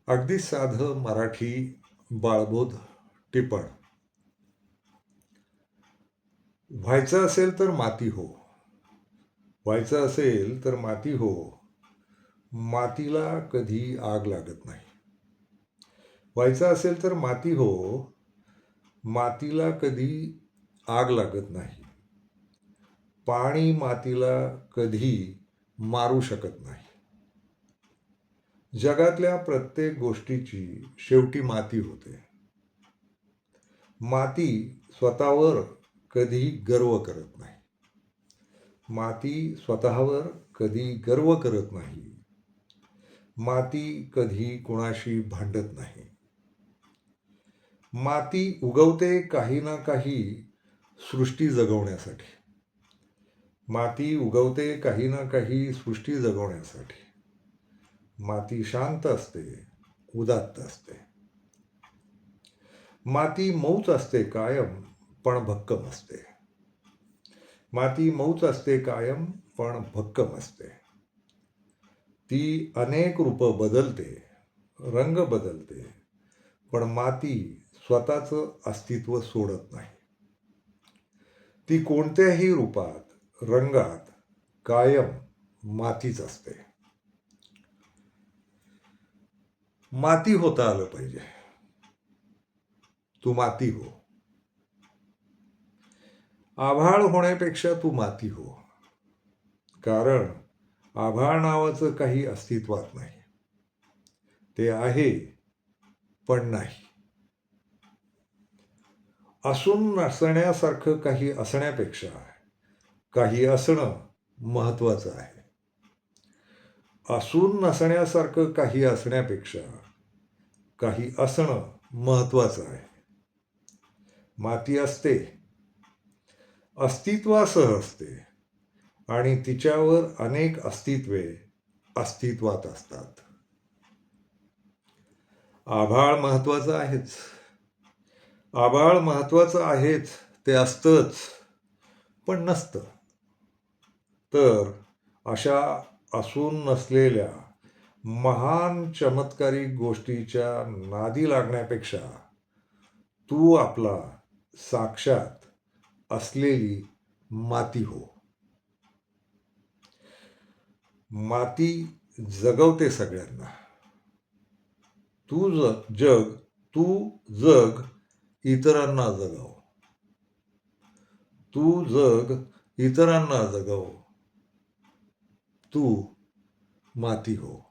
अगदी साधं मराठी बाळबोध टिपण. व्हायचं असेल तर माती हो. व्हायचं असेल तर माती हो. मातीला कधी आग लागत नाही. व्हायचं असेल तर माती हो. मातीला कधी आग लागत नाही. पाणी मातीला कधी मारू शकत नाही. जगातल्या प्रत्येक गोष्टीची शेवटी माती होते. माती स्वतःवर कधी गर्व करत नाही. माती स्वतःवर कधी गर्व करत नाही. माती कधी कुणाशी भांडत नाही. माती उगवते काही ना काही सृष्टी जगवण्यासाठी. माती उगवते काही ना काही सृष्टी जगवण्यासाठी. माती शांत असते, उदात्त असते. माती मऊच असते कायम, पण भक्कम असते. माती मऊच असते कायम, पण भक्कम असते. ती अनेक रूपं बदलते, रंग बदलते, पण माती स्वतःचं अस्तित्व सोडत नाही. ती कोणत्याही रूपात, रंगात कायम मातीच असते. माती होता आलं पाहिजे. तू माती हो. आभाळ होण्यापेक्षा तू माती हो. कारण आभाळ नावाचं काही अस्तित्वात नाही. ते आहे, पण नाही. असून नसण्यासारखं काही असण्यापेक्षा काही असणं महत्वाचं आहे. असून नसण्यासारखं काही असण्यापेक्षा काही असणं महत्वाचं आहे. माती असते, अस्तित्वासह असते आणि तिच्यावर अनेक अस्तित्वे अस्तित्वात असतात. आभाळ महत्वाचं आहेच. आभाळ महत्वाचं आहेच, ते असतंच, पण नसतं. तर अशा असून नसलेल्या महान चमत्कारिक गोष्टीच्या नादी लागण्यापेक्षा तू आपला साक्षात असलेली माती हो. माती जगवते सगळ्यांना. तू जग इतरांना जगव. तू जग इतरांना जगव. तू माती हो.